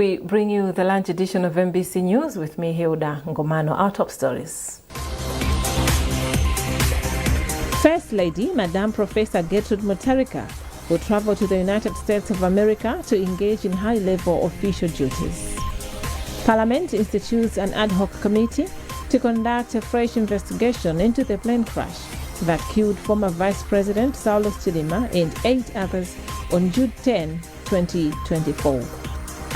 We bring you the lunch edition of MBC News with me, Hilda Ngomano. Our top stories. First Lady, Madam Professor Gertrude Mutharika, will travel to the United States of America to engage in high-level official duties. Parliament institutes an ad hoc committee to conduct a fresh investigation into the plane crash that killed former Vice President Saulos Chilima and 8 others on June 10, 2024.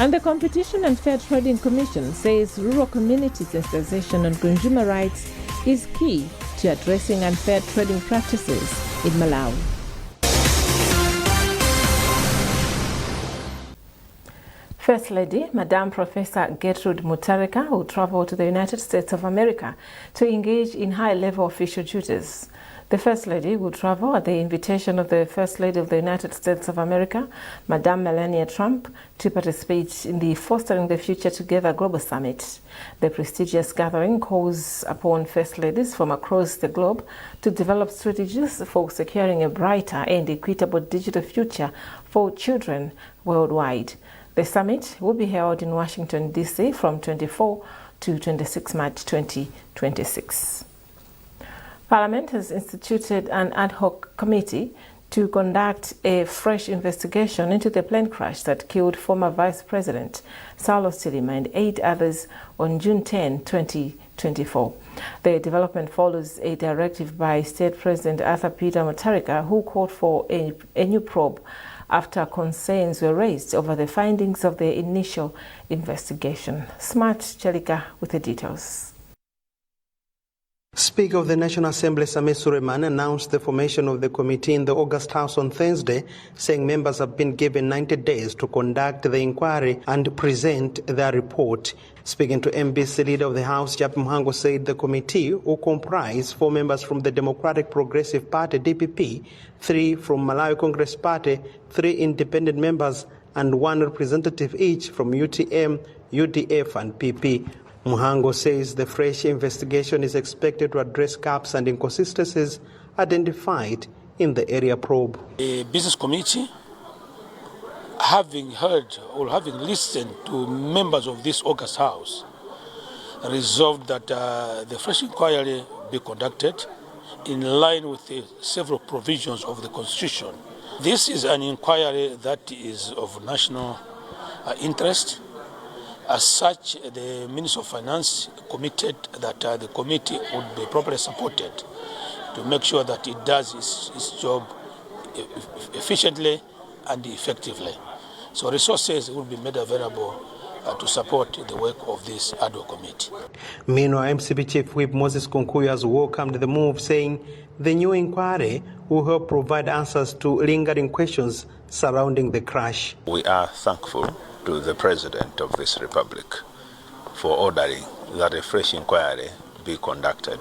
And the Competition and Fair Trading Commission says rural community sensitization on consumer rights is key to addressing unfair trading practices in Malawi. First Lady, Madam Professor Gertrude Mutharika, will travel to the United States of America to engage in high-level official duties. The First Lady will travel at the invitation of the First Lady of the United States of America, Madam Melania Trump, to participate in the Fostering the Future Together Global Summit. The prestigious gathering calls upon First Ladies from across the globe to develop strategies for securing a brighter and equitable digital future for children worldwide. The summit will be held in Washington, D.C. from 24 to 26 March 2026. Parliament has instituted an ad hoc committee to conduct a fresh investigation into the plane crash that killed former Vice President Saulos Chilima and 8 others on June 10, 2024. The development follows a directive by State President Arthur Peter Mutharika, who called for a new probe after concerns were raised over the findings of the initial investigation. Smart Chalika with the details. Speaker of the National Assembly Samir Suleiman announced the formation of the committee in the August House on Thursday, saying members have been given 90 days to conduct the inquiry and present their report. Speaking to MBC, Leader of the House, Jaap Mhango, said the committee will comprise 4 members from the Democratic Progressive Party, DPP, 3 from Malawi Congress Party, 3 independent members, and 1 representative each from UTM, UDF, and PP. Mhango says the fresh investigation is expected to address gaps and inconsistencies identified in the area probe. A business committee, having heard or having listened to members of this August House, resolved that the fresh inquiry be conducted in line with the several provisions of the Constitution. This is an inquiry that is of national interest. As such, the Minister of Finance committed that the committee would be properly supported to make sure that it does its job efficiently and effectively. So resources will be made available to support the work of this ad hoc committee. Meanwhile, MCP Chief Whip Moses Kunkuyu has welcomed the move, saying the new inquiry will help provide answers to lingering questions surrounding the crash. We are thankful to the President of this Republic for ordering that a fresh inquiry be conducted.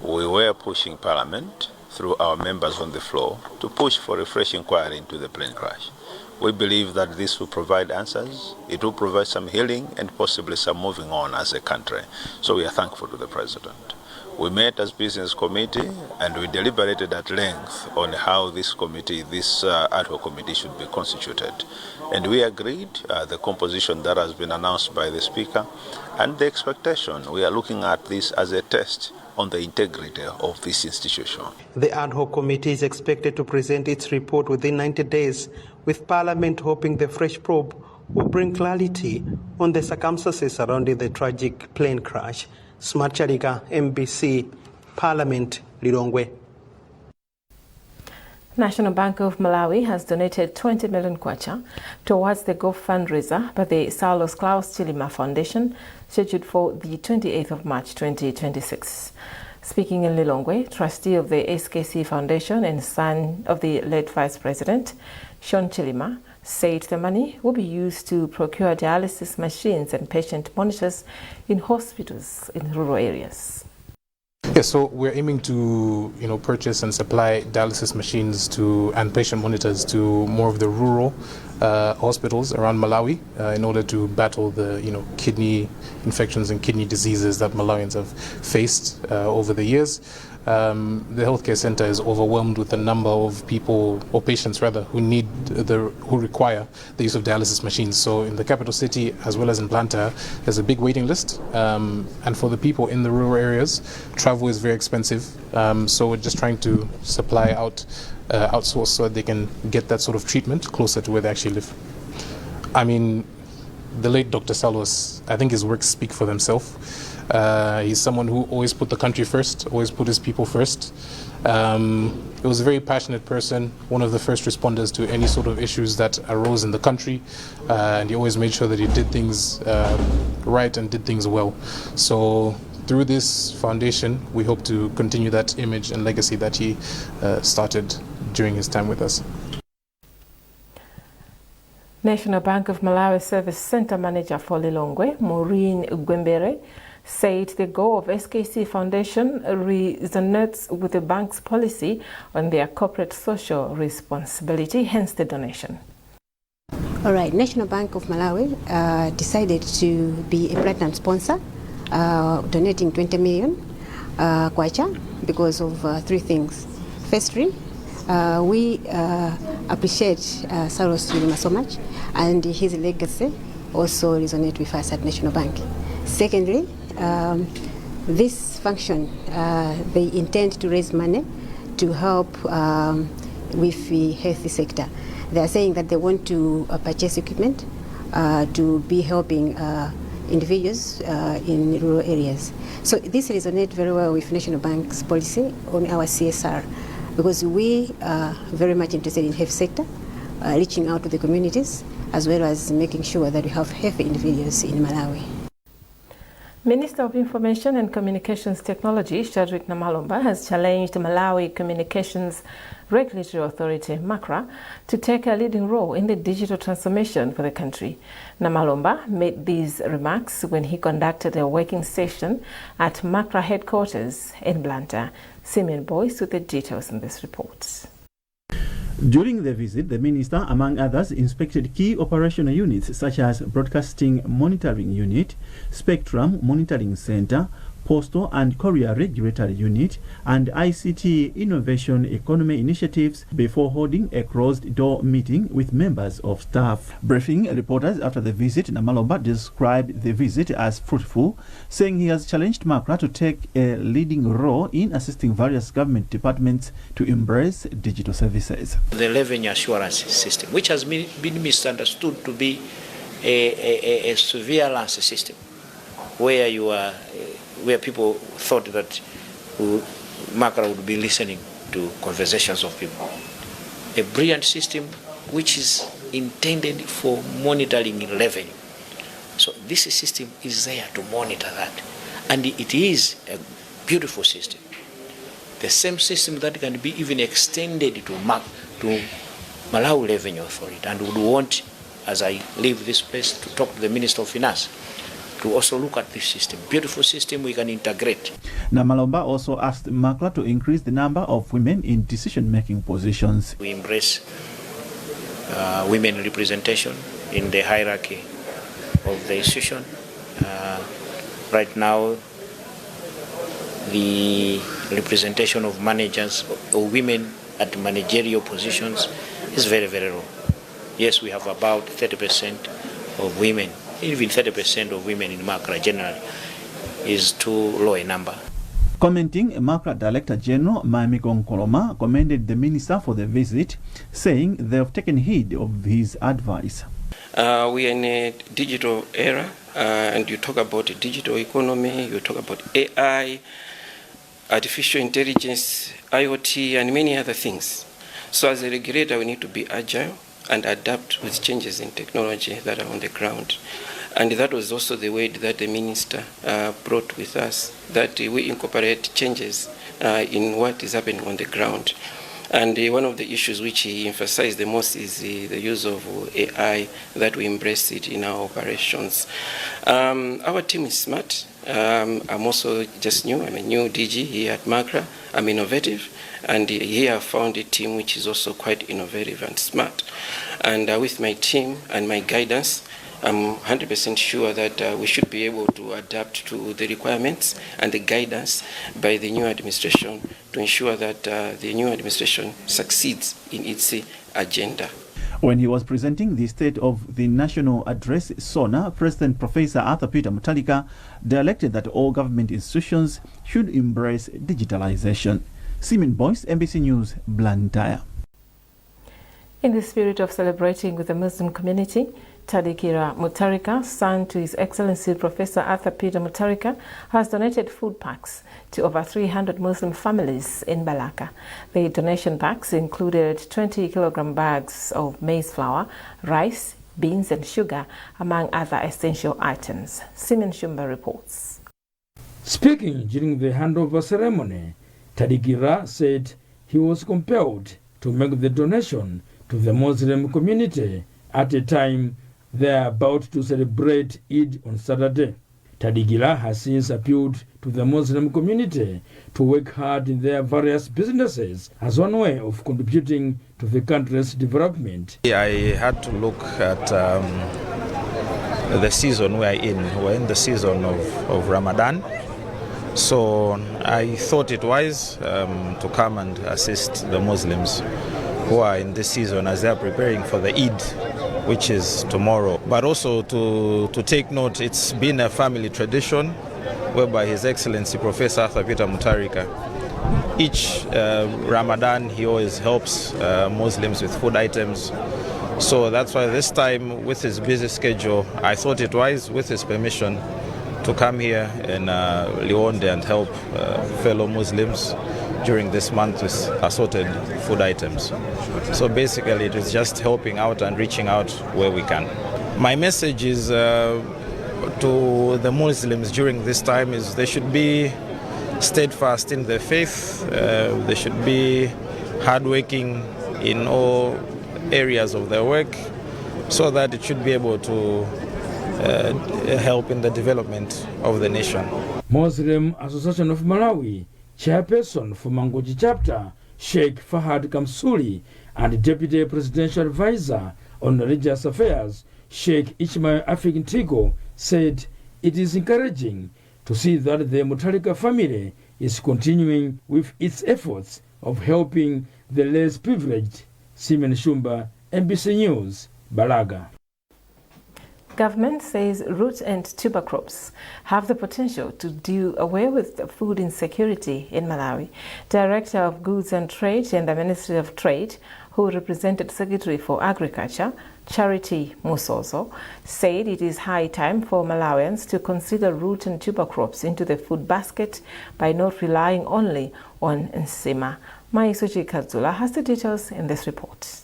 We were pushing Parliament through our members on the floor to push for a fresh inquiry into the plane crash. We believe that this will provide answers, it will provide some healing and possibly some moving on as a country. So we are thankful to the President. We met as business committee and we deliberated at length on how this committee, this ad hoc committee should be constituted. And we agreed the composition that has been announced by the Speaker and the expectation. We are looking at this as a test on the integrity of this institution. The ad hoc committee is expected to present its report within 90 days, with Parliament hoping the fresh probe will bring clarity on the circumstances surrounding the tragic plane crash. Smart Chalika, MBC, Parliament, Lilongwe. National Bank of Malawi has donated 20 million kwacha towards the golf fundraiser by the Saulos Chilima Foundation, scheduled for the 28th of March 2026. Speaking in Lilongwe, trustee of the SKC Foundation and son of the late Vice President, Sean Chilima, said the money will be used to procure dialysis machines and patient monitors in hospitals in rural areas. Yes, so we're aiming to, purchase and supply dialysis machines and patient monitors to more of the rural hospitals around Malawi in order to battle the, kidney infections and kidney diseases that Malawians have faced over the years. the healthcare center is overwhelmed with the number of people, or patients rather, who require the use of dialysis machines. So in the capital city as well as in Blantyre, there's a big waiting list. And for the people in the rural areas, travel is very expensive. So we're just trying to supply outsource so that they can get that sort of treatment closer to where they actually live. I mean, the late Dr. Salos, I think his works speak for themselves. He's someone who always put the country first, always put his people first. He was a very passionate person, one of the first responders to any sort of issues that arose in the country, and he always made sure that he did things right and did things well. So through this foundation, we hope to continue that image and legacy that he started during his time with us. National Bank of Malawi Service Center Manager for Lilongwe, Maureen Gwembere, said the goal of SKC Foundation resonates with the bank's policy on their corporate social responsibility, hence the donation. All right, National Bank of Malawi decided to be a platinum sponsor, donating 20 million kwacha because of three things. Firstly, we appreciate Saros Chilima so much, and his legacy also resonates with us at National Bank. Secondly, this function, they intend to raise money to help with the health sector. They are saying that they want to purchase equipment to be helping individuals in rural areas. So this resonates very well with National Bank's policy on our CSR, because we are very much interested in health sector, reaching out to the communities, as well as making sure that we have healthy individuals in Malawi. Minister of Information and Communications Technology, Shadrack Namalomba, has challenged Malawi Communications Regulatory Authority, MACRA, to take a leading role in the digital transformation for the country. Namalomba made these remarks when he conducted a working session at MACRA headquarters in Blantyre. Simeon Boyce with the details in this report. During the visit, the minister, among others, inspected key operational units such as Broadcasting Monitoring Unit, Spectrum Monitoring Center, Postal and Courier Regulatory Unit, and ICT Innovation Economy Initiatives before holding a closed-door meeting with members of staff. Briefing reporters after the visit, Namalomba described the visit as fruitful, saying he has challenged MACRA to take a leading role in assisting various government departments to embrace digital services. The revenue assurance system, which has been misunderstood to be a surveillance system, where people thought that MACRA would be listening to conversations of people. A brilliant system which is intended for monitoring revenue. So this system is there to monitor that. And it is a beautiful system. The same system that can be even extended to Malawi Revenue Authority, and would want, as I leave this place, to talk to the Minister of Finance, to also look at this system. Beautiful system we can integrate. Namalomba also asked MACRA to increase the number of women in decision-making positions. We embrace women representation in the hierarchy of the institution. Right now, the representation of managers or women at managerial positions is very, very low. Yes, we have about 30% of women. Even 30% of women in MACRA generally is too low a number. Commenting, MACRA Director General Maimiko Nkoloma commended the minister for the visit, saying they have taken heed of his advice. We are in a digital era, and you talk about a digital economy, you talk about AI, artificial intelligence, IoT, and many other things. So as a regulator, we need to be agile and adapt with changes in technology that are on the ground. And that was also the way that the minister brought with us, that we incorporate changes in what is happening on the ground. And one of the issues which he emphasized the most is the use of AI, that we embrace it in our operations. Our team is smart. I'm also just new. I'm a new DG here at MACRA. I'm innovative. And here I found a team which is also quite innovative and smart. And with my team and my guidance, I'm 100% sure that we should be able to adapt to the requirements and the guidance by the new administration to ensure that the new administration succeeds in its agenda. When he was presenting the State of the National Address, SONA, President Professor Arthur Peter Mutharika directed that all government institutions should embrace digitalization. Simon Boyce, NBC News, Blantyre. In the spirit of celebrating with the Muslim community, Tadikira Mutharika, son to His Excellency Professor Arthur Peter Mutharika, has donated food packs to over 300 Muslim families in Balaka. The donation packs included 20-kilogram bags of maize flour, rice, beans and sugar, among other essential items. Simon Shumba reports. Speaking during the handover ceremony, Tadikira said he was compelled to make the donation to the Muslim community at a time they are about to celebrate Eid on Saturday. Tadikira has since appealed to the Muslim community to work hard in their various businesses as one way of contributing to the country's development. I had to look at the season we're in. We're in the season of Ramadan. So I thought it wise to come and assist the Muslims who are in this season as they are preparing for the Eid, which is tomorrow. But also to take note, it's been a family tradition whereby His Excellency Professor Arthur Peter Mutharika, each Ramadan he always helps Muslims with food items. So that's why this time, with his busy schedule, I thought it wise, with his permission, to come here in Liwonde and help fellow Muslims during this month with assorted food items. So basically it is just helping out and reaching out where we can. My message is to the Muslims during this time is they should be steadfast in their faith, they should be hardworking in all areas of their work, so that it should be able to help in the development of the nation. Muslim Association of Malawi chairperson for Mangoji chapter, Sheikh Fahad Kamsuli, and Deputy Presidential Advisor on Religious Affairs, Sheikh Ishmael African Tigo, said it is encouraging to see that the Mutharika family is continuing with its efforts of helping the less privileged. Simon Shumba, NBC News, Balaga. Government says root and tuber crops have the potential to do away with food insecurity in Malawi. Director of Goods and Trade in the Ministry of Trade, who represented Secretary for Agriculture, Charity Musozo, said it is high time for Malawians to consider root and tuber crops into the food basket by not relying only on nsima. Maisuchi Kazula has the details in this report.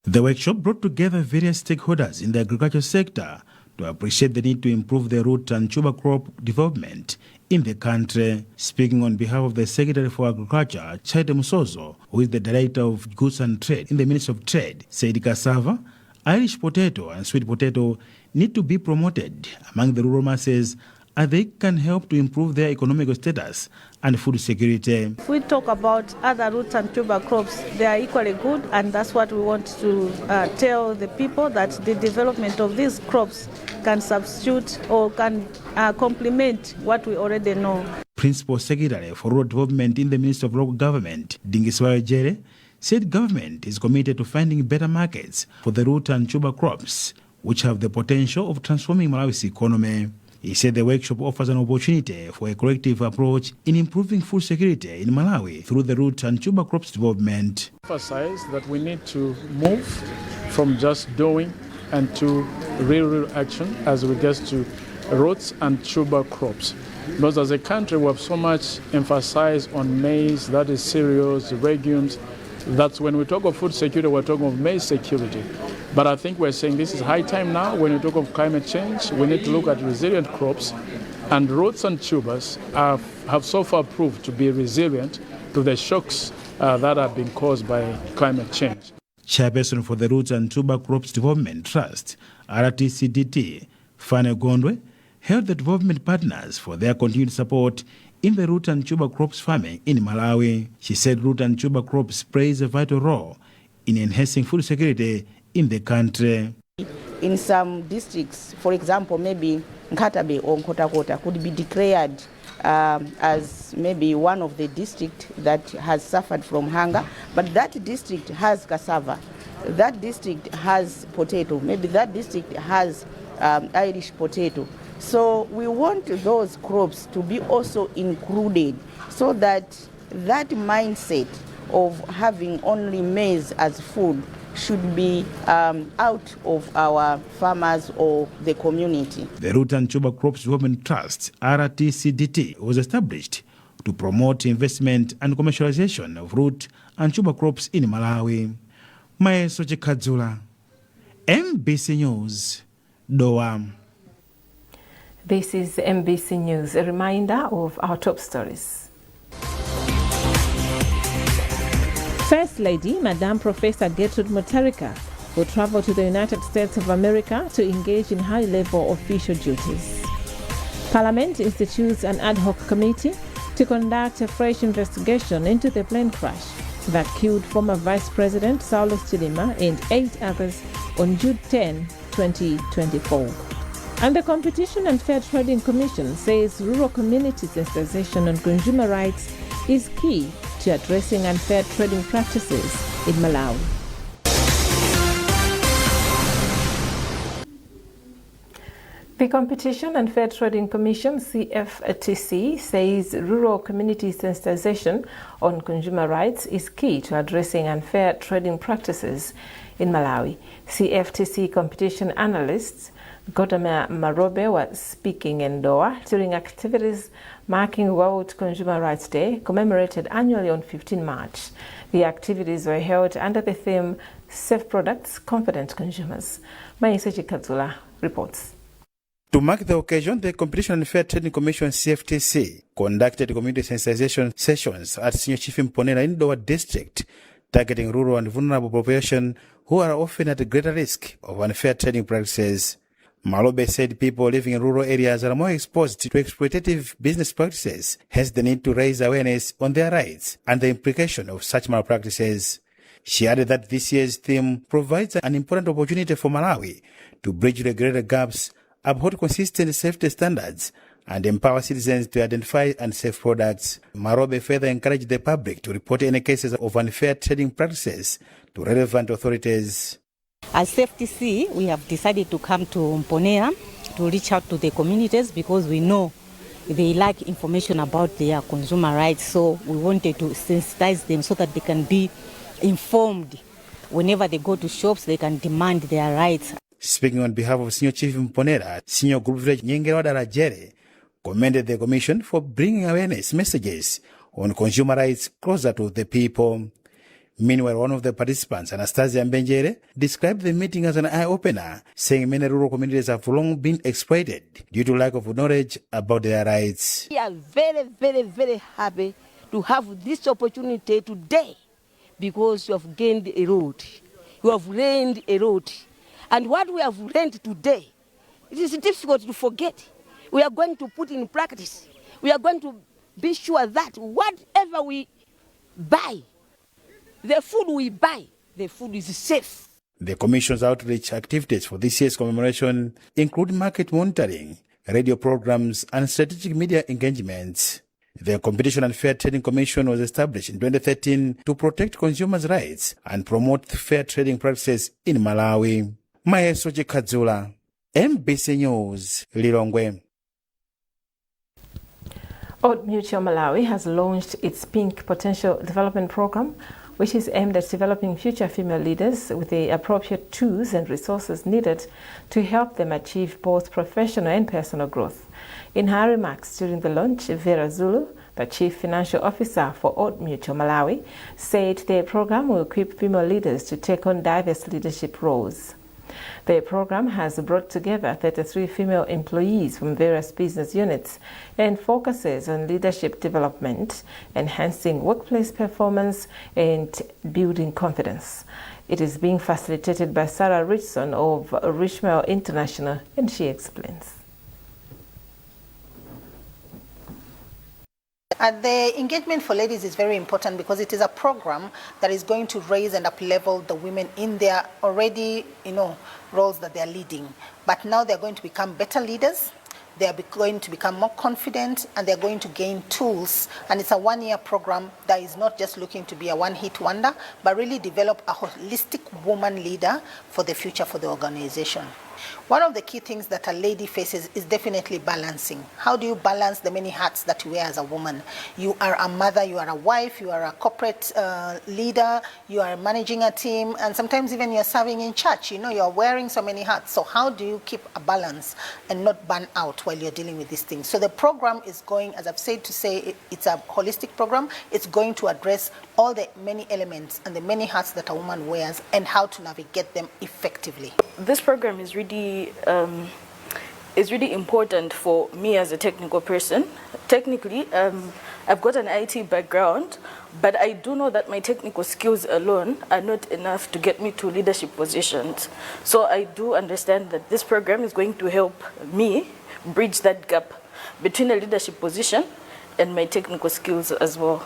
The workshop brought together various stakeholders in the agriculture sector to appreciate the need to improve the root and tuber crop development in the country. Speaking on behalf of the Secretary for Agriculture, Charity Musozo, who is the Director of Goods and Trade in the Ministry of Trade, said cassava, Irish potato and sweet potato need to be promoted among the rural masses as they can help to improve their economic status and food security. If we talk about other roots and tuber crops, they are equally good, and that's what we want to tell the people, that the development of these crops can substitute or can complement what we already know. Principal Secretary for Rural Development in the Ministry of Local Government, Dingiswayo Jere, said government is committed to finding better markets for the root and tuber crops, which have the potential of transforming Malawi's economy. He said the workshop offers an opportunity for a collective approach in improving food security in Malawi through the root and tuber crops development. Emphasize that we need to move from just doing and to real action as we get to roots and tuber crops. Because as a country we have so much emphasis on maize, that is cereals, legumes. That's when we talk of food security, we're talking of maize security. But I think we're saying this is high time now. When we talk of climate change, we need to look at resilient crops, and roots and tubers have so far proved to be resilient to the shocks that have been caused by climate change. Chairperson for the Roots and Tuber Crops Development Trust, RTCDT, Fane Gondwe, hailed the development partners for their continued support in the root and tuber crops farming in Malawi. She said root and tuber crops plays a vital role in enhancing food security in the country. in some districts, for example, maybe Nkatabe or Nkotakota could be declared as maybe one of the districts that has suffered from hunger, but that district has cassava, that district has potato, maybe that district has Irish potato. So we want those crops to be also included so that that mindset of having only maize as food should be out of our farmers or the community. The Root and Tuber Crops Development Trust, RTCDT, was established to promote investment and commercialization of root and tuber crops in Malawi. Maesoche Kadzula, MBC News, Doha. This is MBC News, a reminder of our top stories. First Lady, Madam Professor Gertrude Mutharika, will travel to the United States of America to engage in high-level official duties. Parliament institutes an ad hoc committee to conduct a fresh investigation into the plane crash that killed former Vice President Saulos Chilima and 8 others on June 10, 2024. And the Competition and Fair Trading Commission says rural community sensitization on consumer rights is key to addressing unfair trading practices in Malawi. The Competition and Fair Trading Commission, CFTC, says rural community sensitization on consumer rights is key to addressing unfair trading practices in Malawi. CFTC competition analysts Godama Marobe was speaking in Doha during activities marking World Consumer Rights Day, commemorated annually on 15 March. The activities were held under the theme Safe Products, Confident Consumers. Maesoche Kadzula reports. To mark the occasion, the Competition and Fair Trading Commission CFTC conducted community sensitization sessions at Senior Chief Mponera in Doha district, targeting rural and vulnerable population who are often at greater risk of unfair trading practices. Malobe said people living in rural areas are more exposed to exploitative business practices, hence the need to raise awareness on their rights and the implication of such malpractices. She added that this year's theme provides an important opportunity for Malawi to bridge regulatory gaps, uphold consistent safety standards, and empower citizens to identify unsafe products. Marobe further encouraged the public to report any cases of unfair trading practices to relevant authorities. As CFTC, we have decided to come to Mponera to reach out to the communities because we know they lack information about their consumer rights. So we wanted to sensitize them so that they can be informed. Whenever they go to shops, they can demand their rights. Speaking on behalf of Senior Chief Mponera, Senior Group Village Nyengerwada Rajere commended the Commission for bringing awareness messages on consumer rights closer to the people. Meanwhile, one of the participants, Anastasia Mbenjere, described the meeting as an eye-opener, saying many rural communities have long been exploited due to lack of knowledge about their rights. We are very, very, very happy to have this opportunity today because you have gained a road. You have learned a road. And what we have learned today, it is difficult to forget. We are going to put in practice. We are going to be sure that whatever we buy, the food we buy, the food is safe. The Commission's outreach activities for this year's commemoration include market monitoring, radio programs, and strategic media engagements. The Competition and Fair Trading Commission was established in 2013 to protect consumers' rights and promote fair trading practices in Malawi. Maesoche Kadzula, MBC News, Lilongwe. Old Mutual Malawi has launched its Pink Potential Development Program, which is aimed at developing future female leaders with the appropriate tools and resources needed to help them achieve both professional and personal growth. In her remarks during the launch, Vera Zulu, the Chief Financial Officer for Old Mutual Malawi, said the program will equip female leaders to take on diverse leadership roles. The program has brought together 33 female employees from various business units and focuses on leadership development, enhancing workplace performance, and building confidence. It is being facilitated by Sarah Richson of Richmond International, and she explains. The engagement for ladies is very important because it is a program that is going to raise and up-level the women in their already, roles that they are leading. But now they're going to become better leaders. They are going to become more confident, and they're going to gain tools. And it's a one-year program that is not just looking to be a one-hit wonder, but really develop a holistic woman leader for the future for the organization. One of the key things that a lady faces is definitely balancing. How do you balance the many hats that you wear as a woman? You are a mother, you are a wife, you are a corporate leader, you are managing a team, and sometimes even you're serving in church. You're wearing so many hats. So how do you keep a balance and not burn out while you're dealing with these things? So the program is going, as I've said, to say it's a holistic program. It's going to address all the many elements and the many hats that a woman wears and how to navigate them effectively. This program is really important for me as a technical person. Technically, I've got an IT background, but I do know that my technical skills alone are not enough to get me to leadership positions. So I do understand that this program is going to help me bridge that gap between a leadership position and my technical skills as well.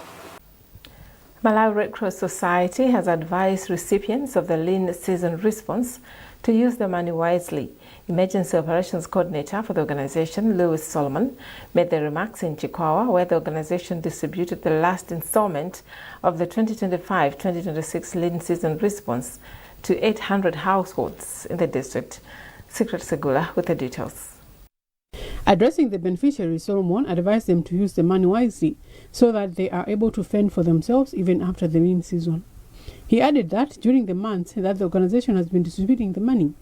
Malawi Red Cross Society has advised recipients of the lean season response to use the money wisely. Emergency Operations Coordinator for the organization, Lewis Solomon, made the remarks in Chikwawa, where the organization distributed the last installment of the 2025-2026 lean season response to 800 households in the district. Secret Segula with the details. Addressing the beneficiaries, Solomon advised them to use the money wisely so that they are able to fend for themselves even after the lean season. He added that during the months that the organization has been distributing the money,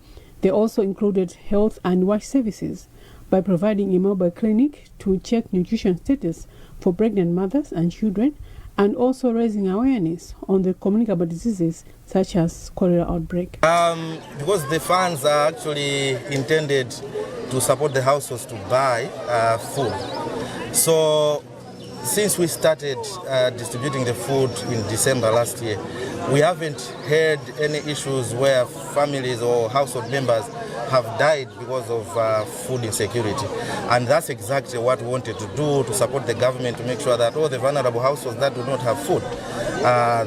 they also included health and wash services by providing a mobile clinic to check nutrition status for pregnant mothers and children, and also raising awareness on the communicable diseases such as cholera outbreak. Because the funds are actually intended to support the households to buy food. So since we started distributing the food in December last year, we haven't had any issues where families or household members have died because of food insecurity. And that's exactly what we wanted to do, to support the government to make sure that all the vulnerable households that do not have food,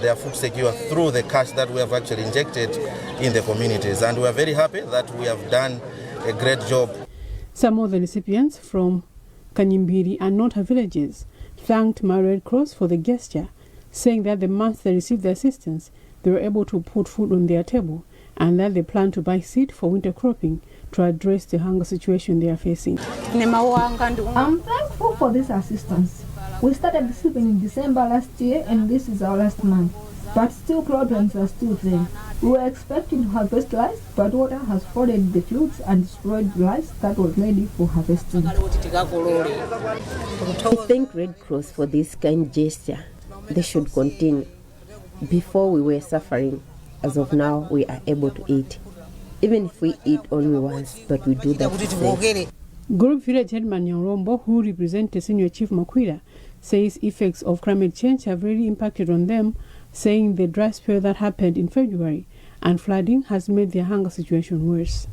they are food secure through the cash that we have actually injected in the communities. And we are very happy that we have done a great job. Some of the recipients from Kanyimbiri and Nota villages thanked Malawi Red Cross for the gesture, saying that the month they received the assistance, they were able to put food on their table, and that they plan to buy seed for winter cropping to address the hunger situation they are facing. I'm thankful for this assistance. We started receiving in December last year, and this is our last month. But still problems are still there. We were expecting to harvest rice, but water has flooded the fields and destroyed rice that was ready for harvesting. I thank Red Cross for this kind gesture. They should continue. Before we were suffering. As of now, we are able to eat. Even if we eat only once, but we do that safe. Group Village Headman Nyorombo, who represents Senior Chief MACRA, says effects of climate change have really impacted on them, saying the dry spell that happened in February and flooding has made their hunger situation worse.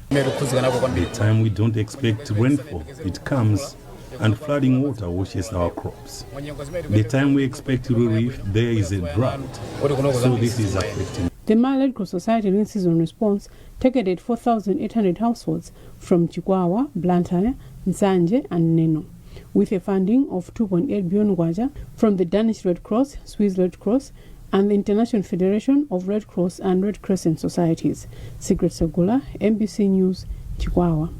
The time we don't expect rainfall, it comes, and flooding water washes our crops. The time we expect relief, there is a drought, so this is affecting. The Malawi Red Cross Society lean season response targeted 4,800 households from Chikwawa, Blantyre, Nsanje and Neno, with a funding of 2.8 billion kwacha from the Danish Red Cross, Swiss Red Cross, and the International Federation of Red Cross and Red Crescent Societies. Sigrid Segula, MBC News, Chikwawa.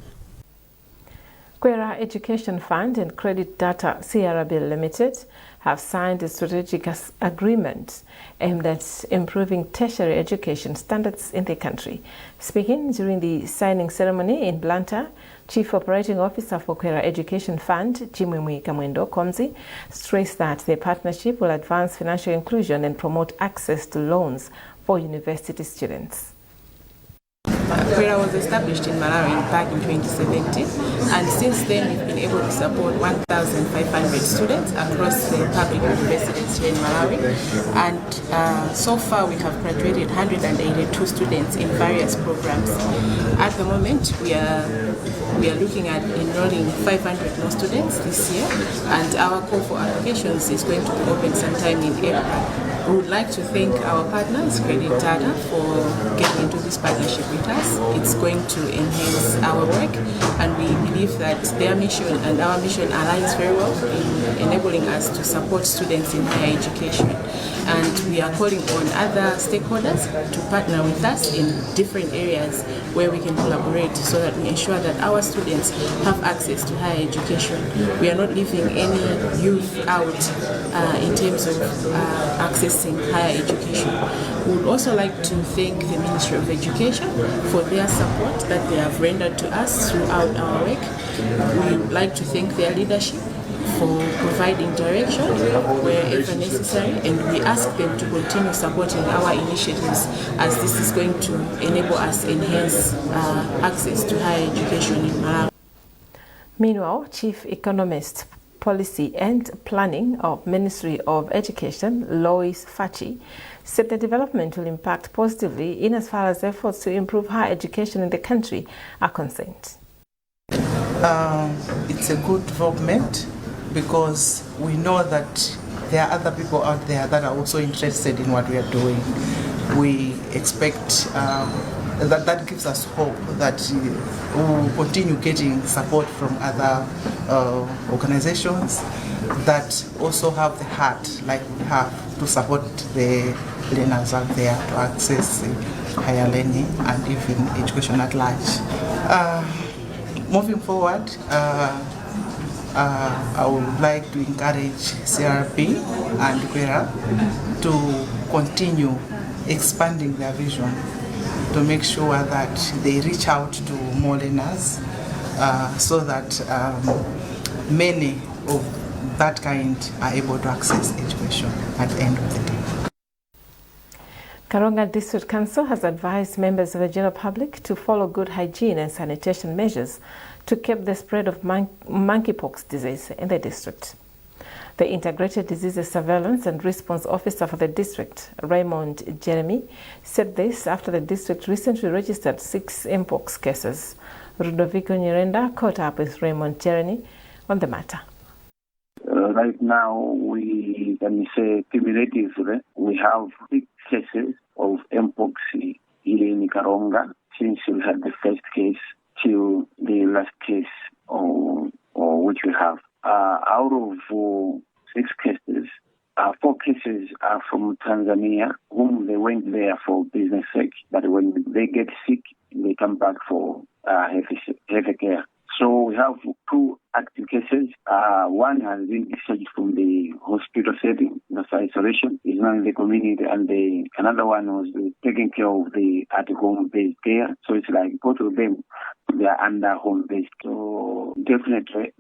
Kwera Education Fund and Credit Data CRB Limited have signed a strategic agreement aimed at improving tertiary education standards in the country. Speaking during the signing ceremony in Blantyre, Chief Operating Officer for Kwera Education Fund, Chimwemwe Kamwendo Komzi, stressed that the partnership will advance financial inclusion and promote access to loans for university students. Kwera was established in Malawi back in 2017 And since then, we've been able to support 1,500 students across the public universities here in Malawi. And so far, we have graduated 182 students in various programs. At the moment, we are looking at enrolling 500 more students this year, and our call for applications is going to be open sometime in April. We would like to thank our partners, Credit Data, for getting into this partnership with us. It's going to enhance our work, and we believe that their mission and our mission aligns very well in enabling us to support students in higher education. And we are calling on other stakeholders to partner with us in different areas where we can collaborate so that we ensure that our students have access to higher education. We are not leaving any youth out in terms of accessing higher education. We would also like to thank the Ministry of Education for their support that they have rendered to us throughout our work. We would like to thank their leadership for providing direction wherever necessary, and we ask them to continue supporting our initiatives as this is going to enable us enhance access to higher education in Malawi. Meanwhile, Chief Economist, Policy and Planning of Ministry of Education, Lois Fachi, said the development will impact positively in as far as efforts to improve higher education in the country are concerned. It's a good development because we know that there are other people out there that are also interested in what we are doing. We expect that gives us hope that we will continue getting support from other organizations that also have the heart, like we have, to support the learners out there to access higher learning and even education at large. Moving forward, I would like to encourage CRP and QUERA to continue expanding their vision, to make sure that they reach out to more learners so that many of that kind are able to access education at the end of the day. Karonga District Council has advised members of the general public to follow good hygiene and sanitation measures to keep the spread of monkeypox disease in the district. The Integrated Diseases Surveillance and Response Officer for the district, Raymond Jeremy, said this after the district recently registered 6 mpox cases. Ludovico Nyirenda caught up with Raymond Jeremy on the matter. Right now, we can say cumulatively, we have 6 cases of mpox here in Karonga since we had the first case to the last case which we have. Out of 6 cases, 4 cases are from Tanzania, whom they went there for business sake, but when they get sick, they come back for health care. So we have 2 active cases. One has been discharged from the hospital setting, that's isolation, is now in the community, and another one was taking care of the at-home based care. So it's like both of them, they are under home based. So definitely,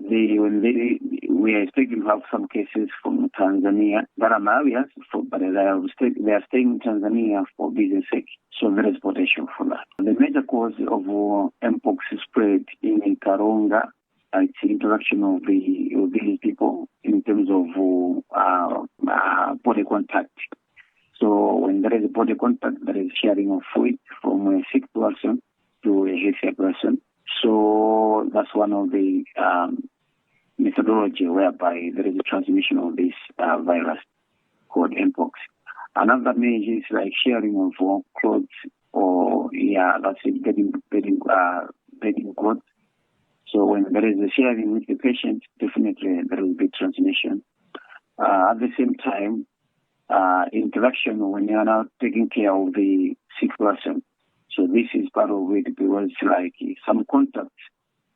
we are expecting to have some cases from Tanzania that are Malawians, but they are staying in Tanzania for business sake. So there is potential for that. The major cause of mpox spread in Karonga, it's the interaction of these people in terms of body contact. So when there is body contact, there is sharing of fluid from a sick person to a healthier person. So that's one of the methodology whereby there is a transmission of this virus called mpox. Another measure is like sharing of clothes or that's it, bedding clothes. So when there is a sharing with the patient, definitely there will be transmission. At the same time, interaction when you are now taking care of the sick person. So this is part of it because like some contacts,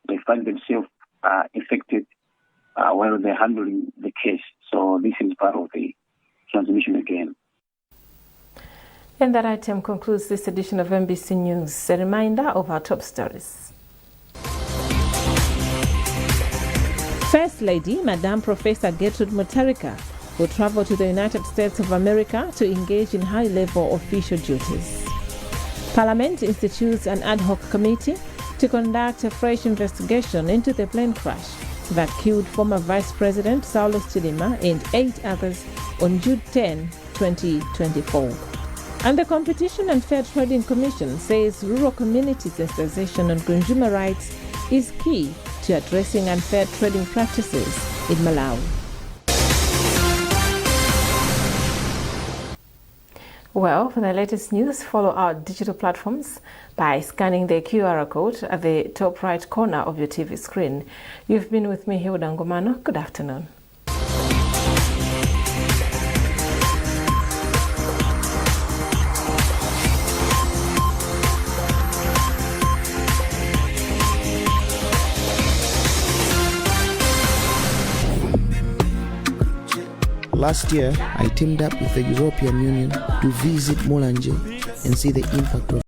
they find themselves infected while they're handling the case. So this is part of the transmission again. And that item concludes this edition of MBC News. A reminder of our top stories. First Lady, Madam Professor Gertrude Mutarika, will travel to the United States of America to engage in high-level official duties. Parliament institutes an ad hoc committee to conduct a fresh investigation into the plane crash that killed former Vice President Saulos Chilima and 8 others on June 10, 2024. And the Competition and Fair Trading Commission says rural community sensitization on consumer rights is key to addressing unfair trading practices in Malawi. Well, for the latest news, follow our digital platforms by scanning the QR code at the top right corner of your TV screen. You've been with me, Hilda Ngomano. Good afternoon. Last year, I teamed up with the European Union to visit Mulanje and see the impact of